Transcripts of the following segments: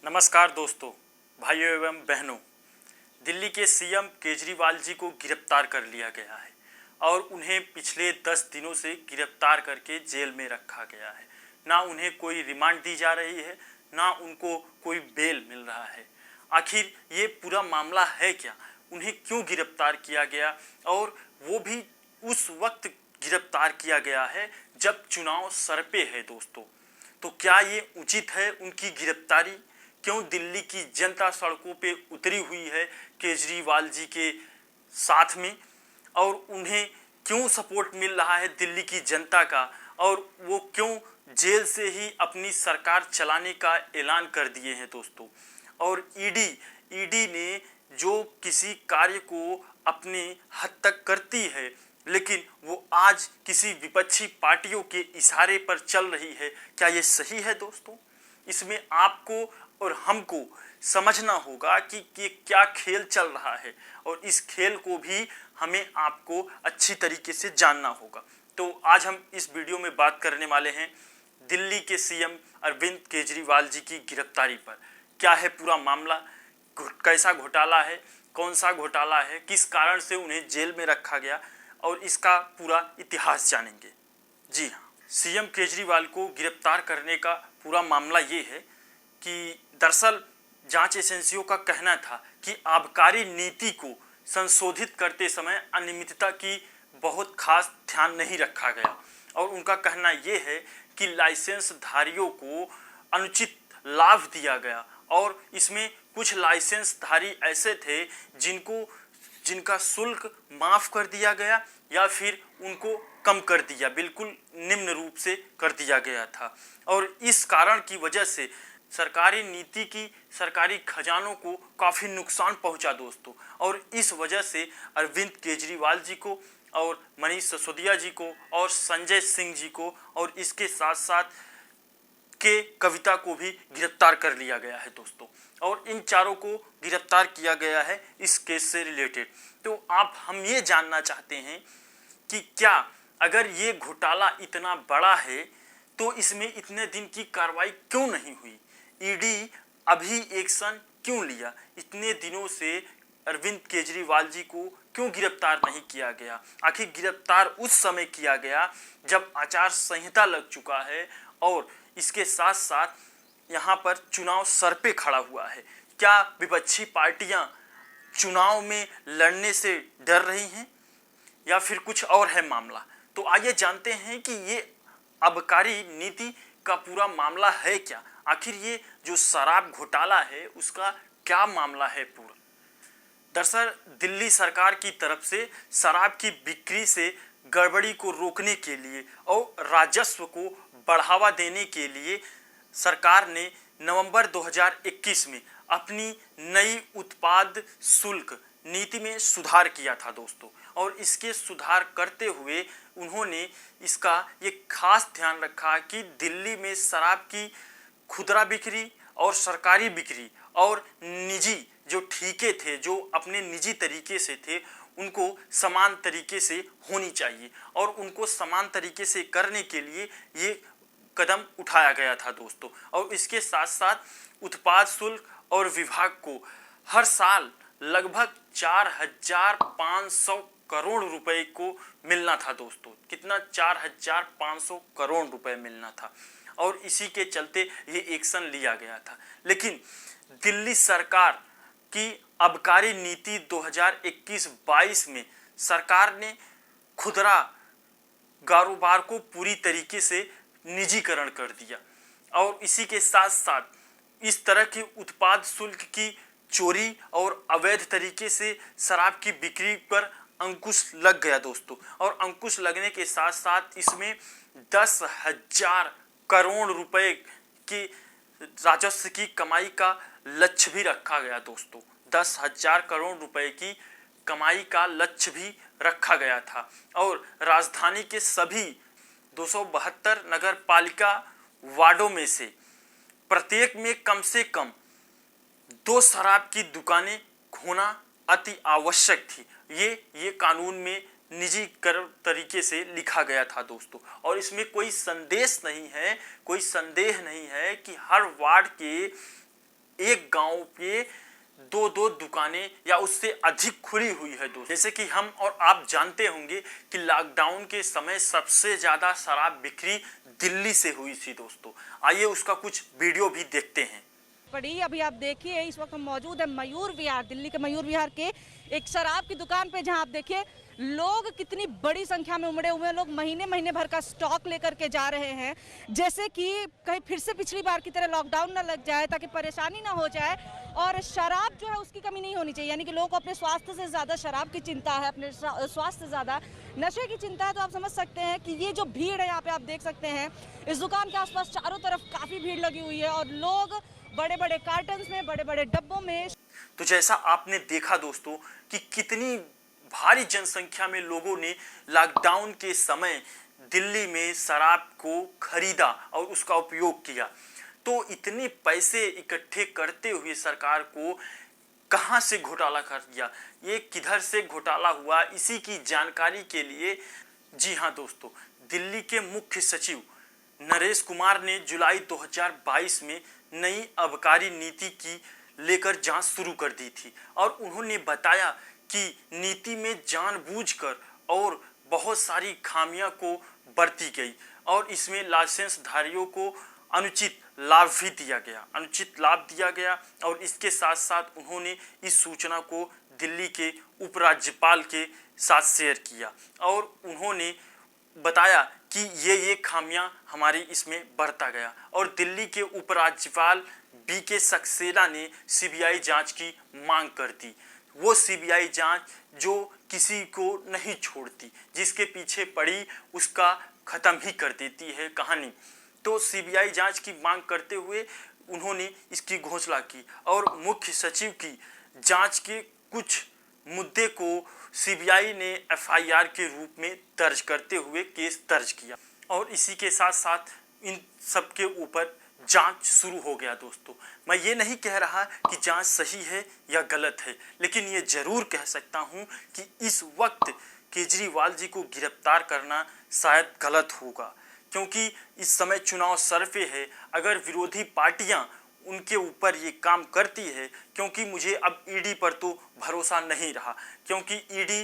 नमस्कार दोस्तों, भाइयों एवं बहनों। दिल्ली के सीएम केजरीवाल जी को गिरफ्तार कर लिया गया है और उन्हें पिछले 10 दिनों से गिरफ्तार करके जेल में रखा गया है। ना उन्हें कोई रिमांड दी जा रही है, ना उनको कोई बेल मिल रहा है। आखिर ये पूरा मामला है क्या? उन्हें क्यों गिरफ्तार किया गया और वो भी उस वक्त गिरफ्तार किया गया है जब चुनाव सर पे है दोस्तों। तो क्या ये उचित है उनकी गिरफ्तारी? क्यों दिल्ली की जनता सड़कों पे उतरी हुई है केजरीवाल जी के साथ में, और उन्हें क्यों सपोर्ट मिल रहा है दिल्ली की जनता का, और वो क्यों जेल से ही अपनी सरकार चलाने का ऐलान कर दिए हैं दोस्तों। और ईडी ने जो किसी कार्य को अपने हद तक करती है, लेकिन वो आज किसी विपक्षी पार्टियों के इशारे पर चल रही है, क्या ये सही है दोस्तों? इसमें आपको और हमको समझना होगा कि क्या खेल चल रहा है, और इस खेल को भी हमें आपको अच्छी तरीके से जानना होगा। तो आज हम इस वीडियो में बात करने वाले हैं दिल्ली के सीएम अरविंद केजरीवाल जी की गिरफ्तारी पर। क्या है पूरा मामला, कैसा घोटाला है, कौन सा घोटाला है, किस कारण से उन्हें जेल में रखा गया, और इसका पूरा इतिहास जानेंगे। जी हाँ, सीएम केजरीवाल को गिरफ्तार करने का पूरा मामला ये है कि दरअसल जांच एजेंसियों का कहना था कि आबकारी नीति को संशोधित करते समय अनियमितता की बहुत खास ध्यान नहीं रखा गया, और उनका कहना यह है कि लाइसेंस धारियों को अनुचित लाभ दिया गया, और इसमें कुछ लाइसेंस धारी ऐसे थे जिनका शुल्क माफ कर दिया गया या फिर उनको कम कर दिया, बिल्कुल निम्न रूप से कर दिया गया था। और इस कारण की वजह से सरकारी नीति की सरकारी खजानों को काफ़ी नुकसान पहुंचा दोस्तों। और इस वजह से अरविंद केजरीवाल जी को और मनीष सिसोदिया जी को और संजय सिंह जी को और इसके साथ साथ के कविता को भी गिरफ्तार कर लिया गया है दोस्तों। और इन चारों को गिरफ्तार किया गया है इस केस से रिलेटेड। तो हम ये जानना चाहते हैं कि क्या अगर ये घोटाला इतना बड़ा है तो इसमें इतने दिन की कार्रवाई क्यों नहीं हुई? ईडी अभी एक्शन क्यों लिया? इतने दिनों से अरविंद केजरीवाल जी को क्यों गिरफ्तार नहीं किया गया? आखिर गिरफ्तार उस समय किया गया जब आचार संहिता लग चुका है और इसके साथ साथ यहाँ पर चुनाव सर पे खड़ा हुआ है। क्या विपक्षी पार्टियां चुनाव में लड़ने से डर रही हैं या फिर कुछ और है मामला? तो आइए जानते हैं कि ये आबकारी नीति का पूरा मामला है क्या। आखिर ये जो शराब घोटाला है उसका क्या मामला है पूरा। दरअसल दिल्ली सरकार की तरफ से शराब की बिक्री से गड़बड़ी को रोकने के लिए और राजस्व को बढ़ावा देने के लिए सरकार ने नवंबर 2021 में अपनी नई उत्पाद शुल्क नीति में सुधार किया था दोस्तों। और इसके सुधार करते हुए उन्होंने इसका ये खास ध्यान रखा कि दिल्ली में शराब की खुदरा बिक्री और सरकारी बिक्री और निजी जो ठीके थे, जो अपने निजी तरीके से थे, उनको समान तरीके से होनी चाहिए, और उनको समान तरीके से करने के लिए ये कदम उठाया गया था दोस्तों। और इसके साथ साथ उत्पाद शुल्क और विभाग को हर साल लगभग 4,500 करोड़ रुपए को मिलना था दोस्तों। कितना? 4,500 करोड़ रुपए मिलना था, और इसी के चलते ये एक्शन लिया गया था। लेकिन दिल्ली सरकार की आबकारी नीति 2021-22 में सरकार ने खुदरा कारोबार को पूरी तरीके से निजीकरण कर दिया, और इसी के साथ साथ इस तरह की उत्पाद शुल्क की चोरी और अवैध तरीके से शराब की बिक्री पर अंकुश लग गया दोस्तों। और अंकुश लगने के साथ साथ इसमें 10,000 करोड़ रुपए की राजस्व की कमाई का लक्ष्य भी रखा गया दोस्तों। 10,000 करोड़ रुपए की कमाई का लक्ष्य भी रखा गया था। और राजधानी के सभी 272 नगर पालिका वार्डों में से प्रत्येक में कम से कम 2 शराब की दुकानें होना अति आवश्यक थी। ये कानून में निजी तरीके से लिखा गया था दोस्तों। और इसमें कोई संदेह नहीं है कि हर वार्ड के एक गांव पे दो दो दुकानें या उससे अधिक खुली हुई है दोस्तों। जैसे कि हम और आप जानते होंगे कि लॉकडाउन के समय सबसे ज्यादा शराब बिक्री दिल्ली से हुई थी दोस्तों। आइए उसका कुछ वीडियो भी देखते हैं। पड़ी अभी आप देखिए, इस वक्त हम मौजूद है मयूर विहार, दिल्ली के मयूर विहार के एक शराब की दुकान पे, जहां आप देखिए लोग कितनी बड़ी संख्या में उमड़े हुए हैं। लोग महीने महीने भर का स्टॉक लेकर के जा रहे हैं, जैसे कि कहीं फिर से पिछली बार की तरह लॉकडाउन ना लग जाए, ताकि परेशानी ना हो जाए। और शराब जो है उसकी कमी नहीं होनी चाहिए, यानी कि लोगों को अपने स्वास्थ्य से ज्यादा शराब की चिंता है, अपने स्वास्थ्य से ज्यादा नशे की चिंता है। तो आप समझ सकते हैं कि ये जो भीड़ है, यहाँ पे आप देख सकते हैं इस दुकान के आसपास चारों तरफ काफी भीड़ लगी हुई है और लोग बड़े बड़े कार्टन्स में, बड़े बड़े डब्बों में। तो जैसा आपने देखा दोस्तों कि कितनी भारी जनसंख्या में लोगों ने लॉकडाउन के समय दिल्ली में शराब को खरीदा और उसका उपयोग किया। तो इतने पैसे इकट्ठे करते हुए सरकार को कहां से घोटाला कर दिया, ये किधर से घोटाला हुआ, इसी की जानकारी के लिए जी हां दोस्तों, दिल्ली के मुख्य सचिव नरेश कुमार ने जुलाई 2022 में नई आबकारी नीति की लेकर जांच शुरू कर दी थी और उन्होंने बताया कि नीति में जानबूझकर और बहुत सारी खामियां को बरती गई और इसमें लाइसेंस धारियों को अनुचित लाभ भी दिया गया, अनुचित लाभ दिया गया। और इसके साथ साथ उन्होंने इस सूचना को दिल्ली के उपराज्यपाल के साथ शेयर किया और उन्होंने बताया कि ये खामियां हमारी इसमें बरता गया। और दिल्ली के उपराज्यपाल बीके सक्सेना ने सीबीआई जांच की मांग कर दी। वो सीबीआई जांच जो किसी को नहीं छोड़ती, जिसके पीछे पड़ी उसका खत्म ही कर देती है कहानी। तो सीबीआई जांच की मांग करते हुए उन्होंने इसकी घोषणा की और मुख्य सचिव की जांच के कुछ मुद्दे को सीबीआई ने एफआईआर के रूप में दर्ज करते हुए केस दर्ज किया और इसी के साथ साथ इन सब के ऊपर जांच शुरू हो गया दोस्तों। मैं ये नहीं कह रहा कि जांच सही है या गलत है, लेकिन ये जरूर कह सकता हूं कि इस वक्त केजरीवाल जी को गिरफ्तार करना शायद गलत होगा, क्योंकि इस समय चुनाव सरफे है। अगर विरोधी पार्टियां उनके ऊपर ये काम करती है, क्योंकि मुझे अब ईडी पर तो भरोसा नहीं रहा, क्योंकि ईडी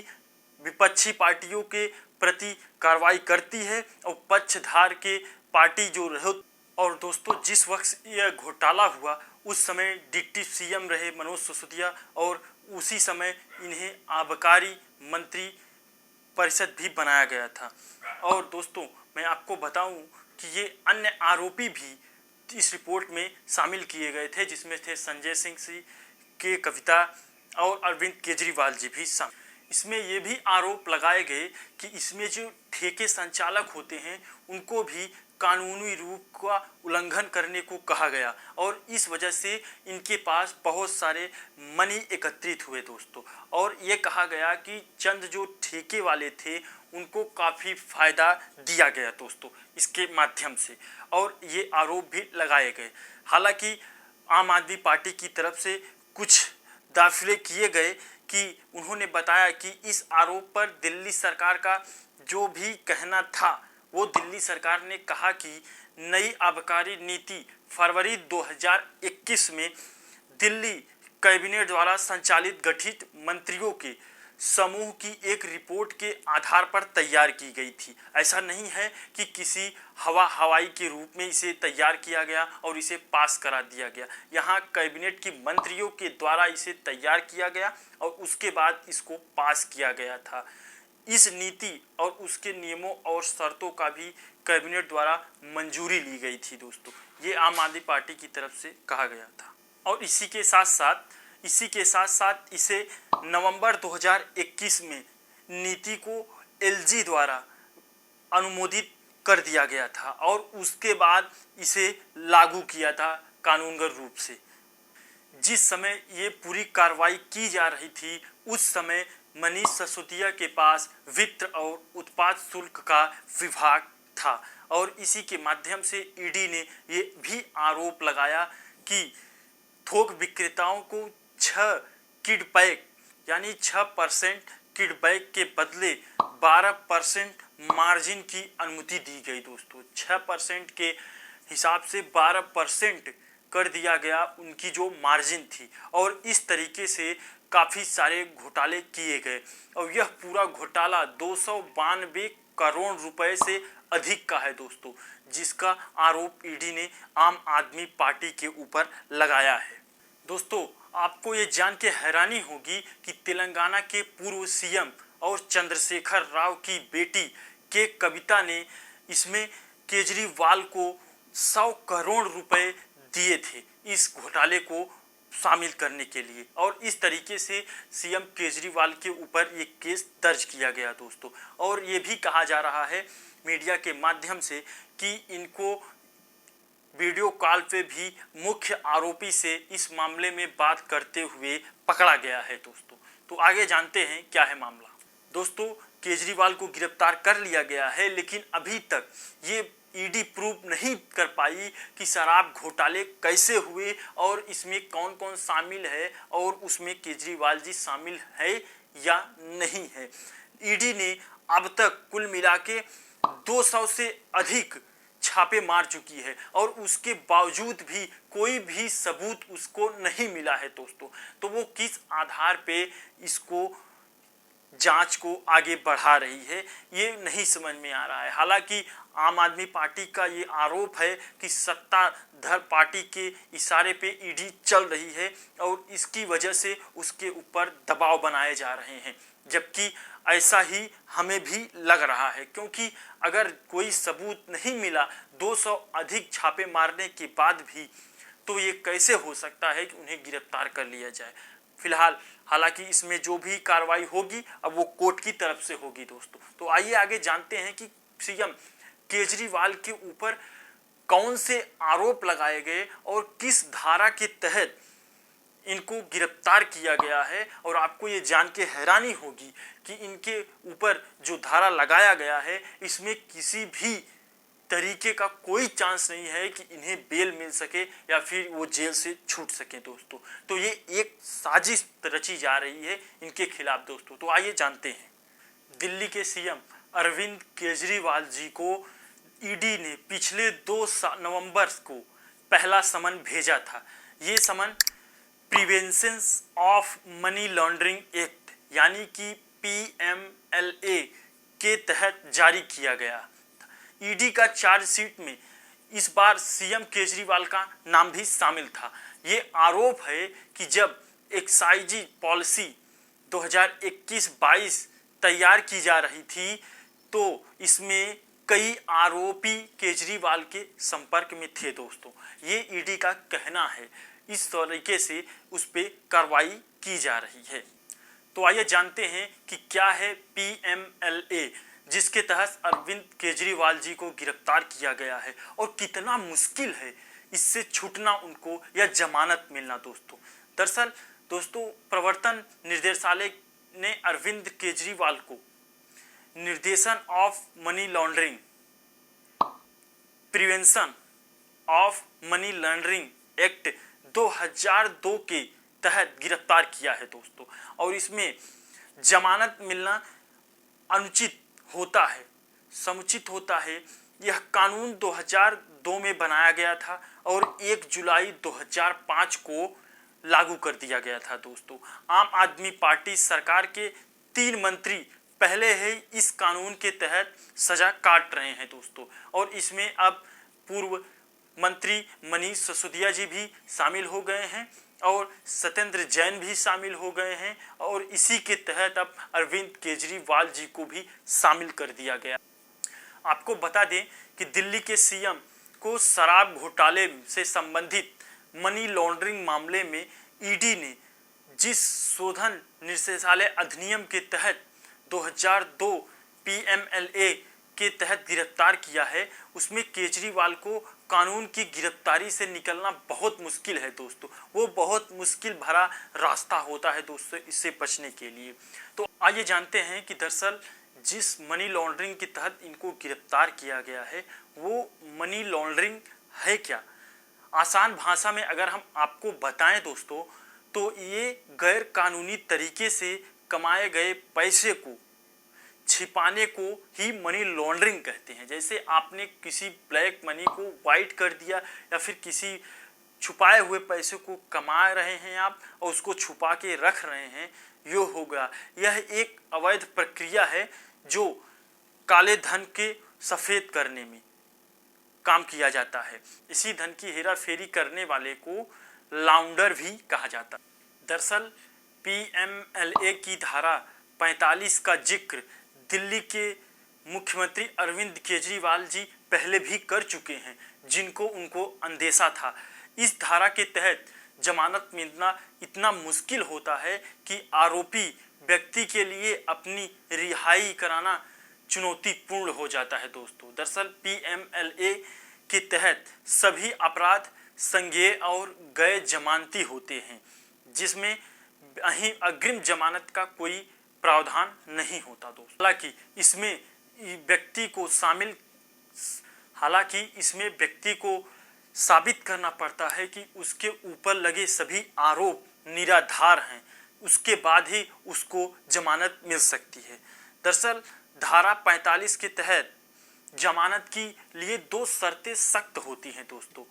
विपक्षी पार्टियों के प्रति कार्रवाई करती है और पक्षधार के पार्टी जो रहे। और दोस्तों जिस वक्त यह घोटाला हुआ उस समय डिप्टी सीएम रहे मनोज सिसोदिया और उसी समय इन्हें आबकारी मंत्री परिषद भी बनाया गया था। और दोस्तों मैं आपको बताऊं कि ये अन्य आरोपी भी इस रिपोर्ट में शामिल किए गए थे, जिसमें थे संजय सिंह के कविता और अरविंद केजरीवाल जी भी शामिल। इसमें ये भी आरोप लगाए गए कि इसमें जो ठेके संचालक होते हैं उनको भी कानूनी रूप का उल्लंघन करने को कहा गया और इस वजह से इनके पास बहुत सारे मनी एकत्रित हुए दोस्तों। और ये कहा गया कि चंद जो ठेके वाले थे उनको काफ़ी फायदा दिया गया दोस्तों इसके माध्यम से, और ये आरोप भी लगाए गए। हालांकि आम आदमी पार्टी की तरफ से कुछ दाखिले किए गए कि उन्होंने बताया कि इस आरोप पर दिल्ली सरकार का जो भी कहना था, वो दिल्ली सरकार ने कहा कि नई आबकारी नीति फरवरी 2021 में दिल्ली कैबिनेट द्वारा संचालित गठित मंत्रियों के समूह की एक रिपोर्ट के आधार पर तैयार की गई थी। ऐसा नहीं है कि किसी हवाई के रूप में इसे तैयार किया गया और इसे पास करा दिया गया। यहाँ कैबिनेट की मंत्रियों के द्वारा इसे तैयार किया गया और उसके बाद इसको पास किया गया था। इस नीति और उसके नियमों और शर्तों का भी कैबिनेट द्वारा मंजूरी ली गई थी दोस्तों। ये आम आदमी पार्टी की तरफ से कहा गया था। और इसी के साथ साथ इसे नवंबर 2021 में नीति को एलजी द्वारा अनुमोदित कर दिया गया था और उसके बाद इसे लागू किया था कानूनगत रूप से। जिस समय ये पूरी कार्रवाई की जा रही थी उस समय मनीष सिसोदिया के पास वित्त और उत्पाद शुल्क का विभाग था और इसी के माध्यम से ईडी ने ये भी आरोप लगाया कि थोक विक्रेताओं को 6 किडबैक यानी 6% किडबैक के बदले 12% मार्जिन की अनुमति दी गई दोस्तों। 6% के हिसाब से 12% कर दिया गया उनकी जो मार्जिन थी, और इस तरीके से काफ़ी सारे घोटाले किए गए। और यह पूरा घोटाला 292 करोड़ रुपए से अधिक का है दोस्तों, जिसका आरोप ईडी ने आम आदमी पार्टी के ऊपर लगाया है। दोस्तों, आपको ये जान के हैरानी होगी कि तेलंगाना के पूर्व सीएम और चंद्रशेखर राव की बेटी के कविता ने इसमें केजरीवाल को 100 करोड़ रुपए दिए थे इस घोटाले को शामिल करने के लिए, और इस तरीके से सीएम केजरीवाल के ऊपर ये केस दर्ज किया गया दोस्तों। और ये भी कहा जा रहा है मीडिया के माध्यम से कि इनको वीडियो कॉल पे भी मुख्य आरोपी से इस मामले में बात करते हुए पकड़ा गया है दोस्तों। तो आगे जानते हैं क्या है मामला। दोस्तों, केजरीवाल को गिरफ्तार कर लिया गया है, लेकिन अभी तक ये ईडी प्रूव नहीं कर पाई कि शराब घोटाले कैसे हुए और इसमें कौन कौन शामिल है और उसमें केजरीवाल जी शामिल है या नहीं है। ईडी ने अब तक कुल मिला के 200 से अधिक छापे मार चुकी है, और उसके बावजूद भी कोई भी सबूत उसको नहीं मिला है दोस्तों। तो वो किस आधार पे इसको जांच को आगे बढ़ा रही है, ये नहीं समझ में आ रहा है। हालांकि आम आदमी पार्टी का ये आरोप है कि सत्ताधार पार्टी के इशारे पे ईडी चल रही है और इसकी वजह से उसके ऊपर दबाव बनाए जा रहे हैं, जबकि ऐसा ही हमें भी लग रहा है, क्योंकि अगर कोई सबूत नहीं मिला 200 अधिक छापे मारने के बाद भी, तो ये कैसे हो सकता है कि उन्हें गिरफ्तार कर लिया जाए। फिलहाल हालांकि इसमें जो भी कार्रवाई होगी अब वो कोर्ट की तरफ से होगी दोस्तों। तो आइए आगे जानते हैं कि सीएम केजरीवाल के ऊपर कौन से आरोप लगाए गए और किस धारा के तहत इनको गिरफ्तार किया गया है। और आपको ये जान के हैरानी होगी कि इनके ऊपर जो धारा लगाया गया है इसमें किसी भी तरीके का कोई चांस नहीं है कि इन्हें बेल मिल सके या फिर वो जेल से छूट सके दोस्तों। तो ये एक साजिश रची जा रही है इनके खिलाफ दोस्तों। तो आइए जानते हैं। दिल्ली के सीएम अरविंद केजरीवाल जी को ईडी ने पिछले 2 नवंबर को पहला समन भेजा था। ये समन prevention of money laundering act यानी कि PMLA के तहत जारी किया गया। ईडी का चार्जशीट में इस बार सीएम केजरीवाल का नाम भी शामिल था। ये आरोप है कि जब एक्साइज पॉलिसी 2021-22 तैयार की जा रही थी तो इसमें कई आरोपी केजरीवाल के संपर्क में थे दोस्तों। ये ईडी का कहना है, इस तरीके से उस पर कार्रवाई की जा रही है। तो आइए जानते हैं कि क्या है PMLA जिसके तहत अरविंद केजरीवाल जी को गिरफ्तार किया गया है और कितना मुश्किल है इससे छूटना उनको या जमानत मिलना दोस्तों। दरअसल दोस्तों, प्रवर्तन निदेशालय ने अरविंद केजरीवाल को निर्देशन of money laundering prevention of money laundering act 2002 के तहत गिरफ्तार किया है दोस्तों। और इसमें जमानत मिलना अनुचित होता है, समुचित होता है। यह कानून 2002 में बनाया गया था और 1 जुलाई 2005 को लागू कर दिया गया था दोस्तों। आम आदमी पार्टी सरकार के 3 मंत्री पहले ही इस कानून के तहत सजा काट रहे हैं दोस्तों। और इसमें अब पूर्व मंत्री मनीष सिसोदिया जी भी शामिल हो गए हैं और सत्येंद्र जैन भी शामिल हो गए हैं, और इसी के तहत अब अरविंद केजरीवाल जी को भी शामिल कर दिया गया। आपको बता दें कि दिल्ली के सीएम को शराब घोटाले से संबंधित मनी लॉन्ड्रिंग मामले में ईडी ने जिस शोधन निदेशालय अधिनियम के तहत 2002 PMLA के तहत गिरफ्तार किया है, उसमें केजरीवाल को कानून की गिरफ्तारी से निकलना बहुत मुश्किल है दोस्तों। वो बहुत मुश्किल भरा रास्ता होता है दोस्तों इससे बचने के लिए। तो आइए जानते हैं कि दरअसल जिस मनी लॉन्ड्रिंग के तहत इनको गिरफ्तार किया गया है वो मनी लॉन्ड्रिंग है क्या। आसान भाषा में अगर हम आपको बताएं दोस्तों, तो ये गैर कानूनी तरीके से कमाए गए पैसे को छिपाने को ही मनी लॉन्ड्रिंग कहते हैं। जैसे आपने किसी ब्लैक मनी को वाइट कर दिया या फिर किसी छुपाए हुए पैसे को कमा रहे हैं आप और उसको छुपा के रख रहे हैं, यो होगा। यह एक अवैध प्रक्रिया है जो काले धन के सफ़ेद करने में काम किया जाता है। इसी धन की हेरा फेरी करने वाले को लाउंडर भी कहा जाता है। दरअसल पीएमएलए की धारा 45 का जिक्र दिल्ली के मुख्यमंत्री अरविंद केजरीवाल जी पहले भी कर चुके हैं, जिनको उनको अंदेशा था। इस धारा के तहत जमानत मिलना इतना मुश्किल होता है कि आरोपी व्यक्ति के लिए अपनी रिहाई कराना चुनौतीपूर्ण हो जाता है दोस्तों। दरअसल पीएमएलए के तहत सभी अपराध संज्ञेय और गैर जमानती होते हैं, जिसमें अग्रिम जमानत का कोई प्रावधान नहीं होता दोस्तों। हालांकि इसमें व्यक्ति को साबित करना पड़ता है कि उसके ऊपर लगे सभी आरोप निराधार हैं, उसके बाद ही उसको जमानत मिल सकती है। दरअसल धारा 45 के तहत जमानत के लिए 2 शर्तें सख्त होती हैं दोस्तों।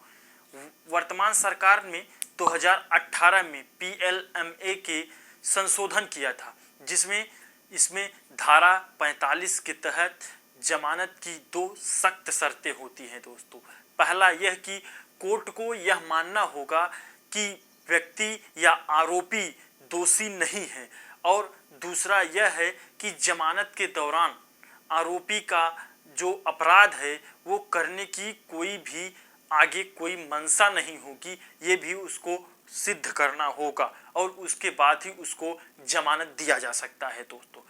वर्तमान सरकार ने 2018 में पीएलएमए के संशोधन किया था, जिसमें इसमें धारा 45 के तहत जमानत की 2 सख्त शर्तें होती हैं दोस्तों। पहला यह कि कोर्ट को यह मानना होगा कि व्यक्ति या आरोपी दोषी नहीं है, और दूसरा यह है कि जमानत के दौरान आरोपी का जो अपराध है वो करने की आगे कोई मंशा नहीं होगी, ये भी उसको सिद्ध करना होगा और उसके बाद ही उसको जमानत दिया जा सकता है दोस्तों।